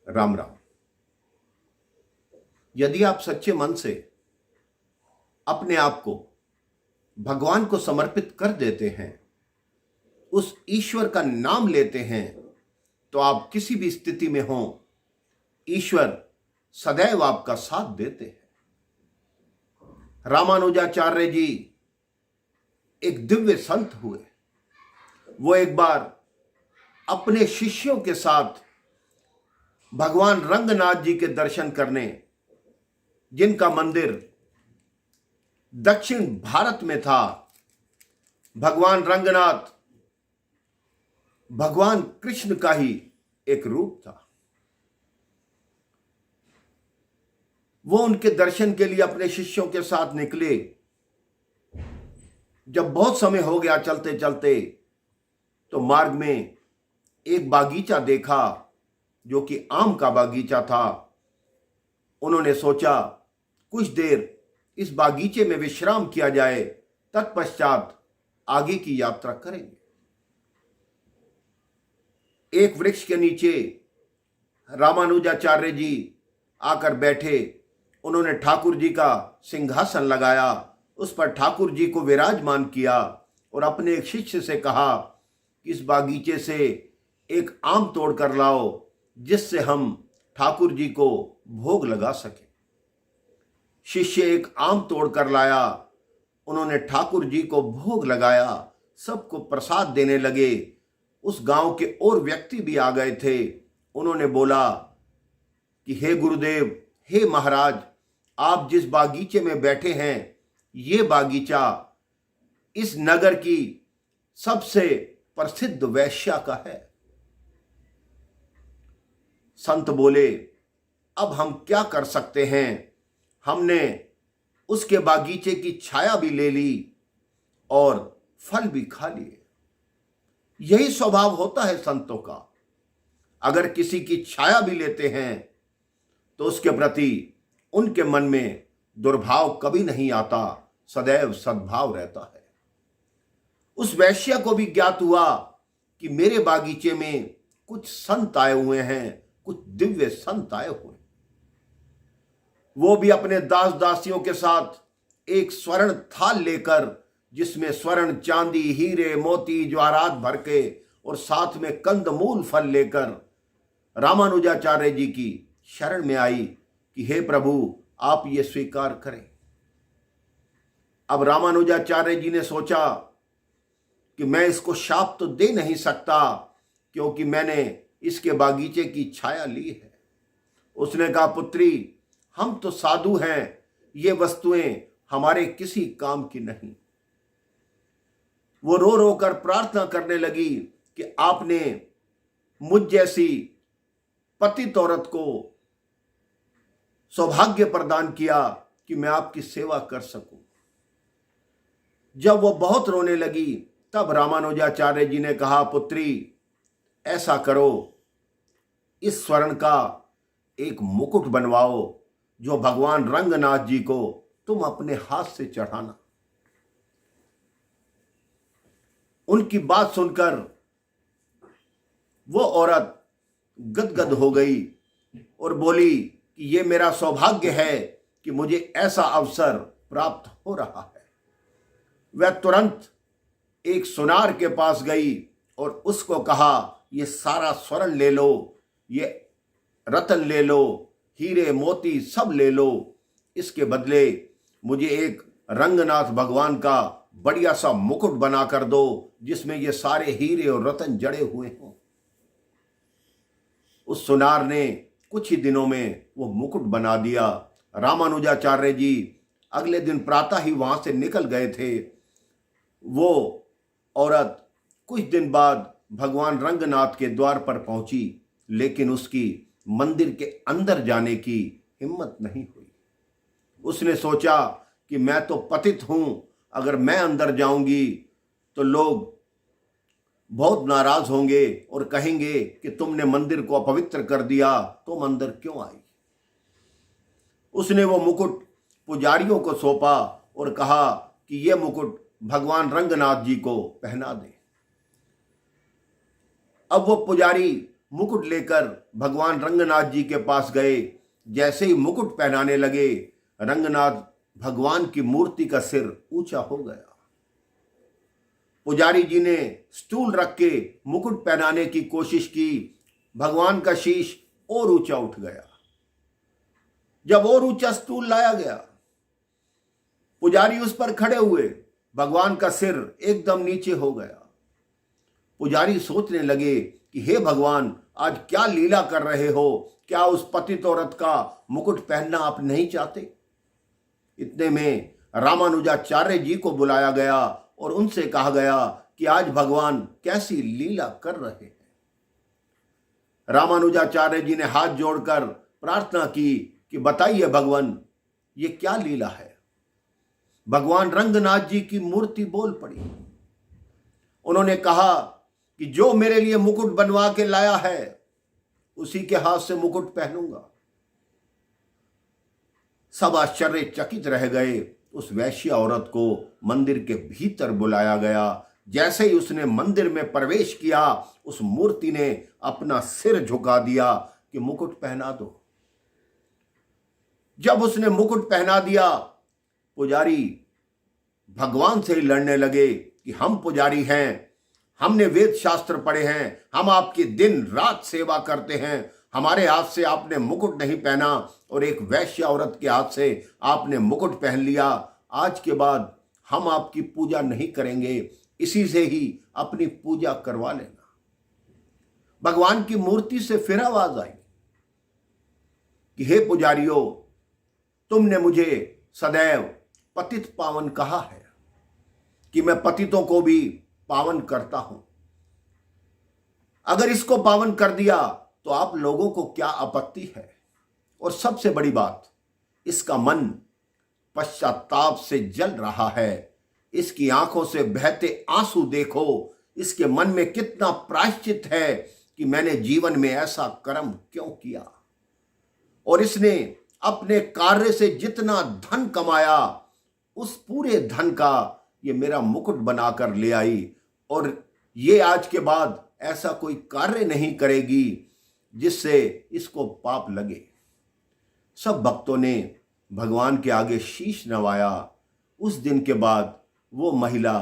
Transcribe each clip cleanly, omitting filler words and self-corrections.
राम राम। यदि आप सच्चे मन से अपने आप को भगवान को समर्पित कर देते हैं, उस ईश्वर का नाम लेते हैं, तो आप किसी भी स्थिति में हों, ईश्वर सदैव आपका साथ देते हैं। रामानुजाचार्य जी एक दिव्य संत हुए। वो एक बार अपने शिष्यों के साथ भगवान रंगनाथ जी के दर्शन करने, जिनका मंदिर दक्षिण भारत में था, भगवान रंगनाथ भगवान कृष्ण का ही एक रूप था। वो उनके दर्शन के लिए अपने शिष्यों के साथ निकले। जब बहुत समय हो गया चलते चलते, तो मार्ग में एक बागीचा देखा जो कि आम का बागीचा था। उन्होंने सोचा कुछ देर इस बागीचे में विश्राम किया जाए, तत्पश्चात आगे की यात्रा करेंगे। एक वृक्ष के नीचे रामानुजाचार्य जी आकर बैठे। उन्होंने ठाकुर जी का सिंहासन लगाया, उस पर ठाकुर जी को विराजमान किया और अपने एक शिष्य से कहा कि इस बागीचे से एक आम तोड़ कर लाओ, जिससे हम ठाकुर जी को भोग लगा सके। शिष्य एक आम तोड़ कर लाया। उन्होंने ठाकुर जी को भोग लगाया, सबको प्रसाद देने लगे। उस गांव के और व्यक्ति भी आ गए थे। उन्होंने बोला कि हे गुरुदेव, हे महाराज, आप जिस बागीचे में बैठे हैं, ये बागीचा इस नगर की सबसे प्रसिद्ध वैश्या का है। संत बोले, अब हम क्या कर सकते हैं? हमने उसके बागीचे की छाया भी ले ली और फल भी खा लिए। यही स्वभाव होता है संतों का। अगर किसी की छाया भी लेते हैं तो उसके प्रति उनके मन में दुर्भाव कभी नहीं आता, सदैव सद्भाव रहता है। उस वैश्य को भी ज्ञात हुआ कि मेरे बागीचे में कुछ संत आए हुए हैं, कुछ दिव्य संत आए हुए। वो भी अपने दास दासियों के साथ एक स्वर्ण थाल लेकर, जिसमें स्वर्ण, चांदी, हीरे, मोती, जवाहरात भर के और साथ में कंदमूल फल लेकर रामानुजाचार्य जी की शरण में आई कि हे प्रभु, आप ये स्वीकार करें। अब रामानुजाचार्य जी ने सोचा कि मैं इसको शाप तो दे नहीं सकता, क्योंकि मैंने इसके बागीचे की छाया ली है। उसने कहा, पुत्री, हम तो साधु हैं, ये वस्तुएं हमारे किसी काम की नहीं। वो रो रो कर प्रार्थना करने लगी कि आपने मुझ जैसी पतित औरत को सौभाग्य प्रदान किया कि मैं आपकी सेवा कर सकूं। जब वो बहुत रोने लगी, तब रामानुजाचार्य जी ने कहा, पुत्री, ऐसा करो, इस स्वर्ण का एक मुकुट बनवाओ, जो भगवान रंगनाथ जी को तुम अपने हाथ से चढ़ाना। उनकी बात सुनकर वो औरत गदगद हो गई और बोली कि ये मेरा सौभाग्य है कि मुझे ऐसा अवसर प्राप्त हो रहा है। वह तुरंत एक सुनार के पास गई और उसको कहा, ये सारा स्वर्ण ले लो, ये रतन ले लो, हीरे मोती सब ले लो, इसके बदले मुझे एक रंगनाथ भगवान का बढ़िया सा मुकुट बना कर दो, जिसमें ये सारे हीरे और रतन जड़े हुए हों। उस सुनार ने कुछ ही दिनों में वो मुकुट बना दिया। रामानुजाचार्य जी अगले दिन प्रातः ही वहां से निकल गए थे। वो औरत कुछ दिन बाद भगवान रंगनाथ के द्वार पर पहुंची, लेकिन उसकी मंदिर के अंदर जाने की हिम्मत नहीं हुई। उसने सोचा कि मैं तो पतित हूं, अगर मैं अंदर जाऊंगी तो लोग बहुत नाराज होंगे और कहेंगे कि तुमने मंदिर को अपवित्र कर दिया, तुम अंदर क्यों आई। उसने वो मुकुट पुजारियों को सौंपा और कहा कि यह मुकुट भगवान रंगनाथ जी को पहना दे। अब वो पुजारी मुकुट लेकर भगवान रंगनाथ जी के पास गए। जैसे ही मुकुट पहनाने लगे, रंगनाथ भगवान की मूर्ति का सिर ऊंचा हो गया। पुजारी जी ने स्टूल रख के मुकुट पहनाने की कोशिश की, भगवान का शीश और ऊंचा उठ गया। जब और ऊंचा स्टूल लाया गया, पुजारी उस पर खड़े हुए, भगवान का सिर एकदम नीचे हो गया। पुजारी सोचने लगे कि हे भगवान, आज क्या लीला कर रहे हो? क्या उस पतित औरत का मुकुट पहनना आप नहीं चाहते? इतने में रामानुजाचार्य जी को बुलाया गया और उनसे कहा गया कि आज भगवान कैसी लीला कर रहे हैं। रामानुजाचार्य जी ने हाथ जोड़कर प्रार्थना की कि बताइए भगवान, ये क्या लीला है? भगवान रंगनाथ जी की मूर्ति बोल पड़ी। उन्होंने कहा कि जो मेरे लिए मुकुट बनवा के लाया है, उसी के हाथ से मुकुट पहनूंगा। सब आश्चर्यचकित रह गए। उस वैश्या औरत को मंदिर के भीतर बुलाया गया। जैसे ही उसने मंदिर में प्रवेश किया, उस मूर्ति ने अपना सिर झुका दिया कि मुकुट पहना दो। जब उसने मुकुट पहना दिया, पुजारी भगवान से ही लड़ने लगे कि हम पुजारी हैं, हमने वेद शास्त्र पढ़े हैं, हम आपकी दिन रात सेवा करते हैं, हमारे हाथ से आपने मुकुट नहीं पहना और एक वैश्या औरत के हाथ से आपने मुकुट पहन लिया। आज के बाद हम आपकी पूजा नहीं करेंगे, इसी से ही अपनी पूजा करवा लेना। भगवान की मूर्ति से फिर आवाज आई कि हे पुजारियों, तुमने मुझे सदैव पतित पावन कहा है कि मैं पतितों को भी पावन करता हूं। अगर इसको पावन कर दिया तो आप लोगों को क्या आपत्ति है? और सबसे बड़ी बात, इसका मन पश्चाताप से जल रहा है। इसकी आंखों से बहते आंसू देखो, इसके मन में कितना प्रायश्चित है कि मैंने जीवन में ऐसा कर्म क्यों किया। और इसने अपने कार्य से जितना धन कमाया, उस पूरे धन का ये मेरा मुकुट बनाकर ले आई, और ये आज के बाद ऐसा कोई कार्य नहीं करेगी जिससे इसको पाप लगे। सब भक्तों ने भगवान के आगे शीश नवाया। उस दिन के बाद वो महिला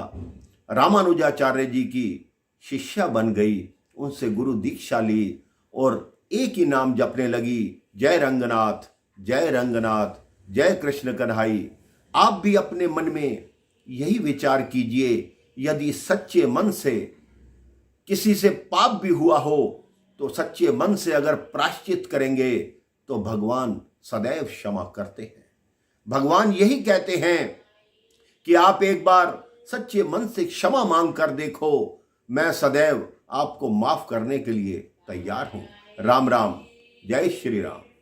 रामानुजाचार्य जी की शिष्या बन गई, उनसे गुरु दीक्षा ली और एक ही नाम जपने लगी, जय रंगनाथ, जय रंगनाथ, जय कृष्ण कन्हाई। आप भी अपने मन में यही विचार कीजिए, यदि सच्चे मन से किसी से पाप भी हुआ हो तो सच्चे मन से अगर प्रायश्चित करेंगे तो भगवान सदैव क्षमा करते हैं। भगवान यही कहते हैं कि आप एक बार सच्चे मन से क्षमा मांग कर देखो, मैं सदैव आपको माफ करने के लिए तैयार हूं। राम राम, जय श्री राम।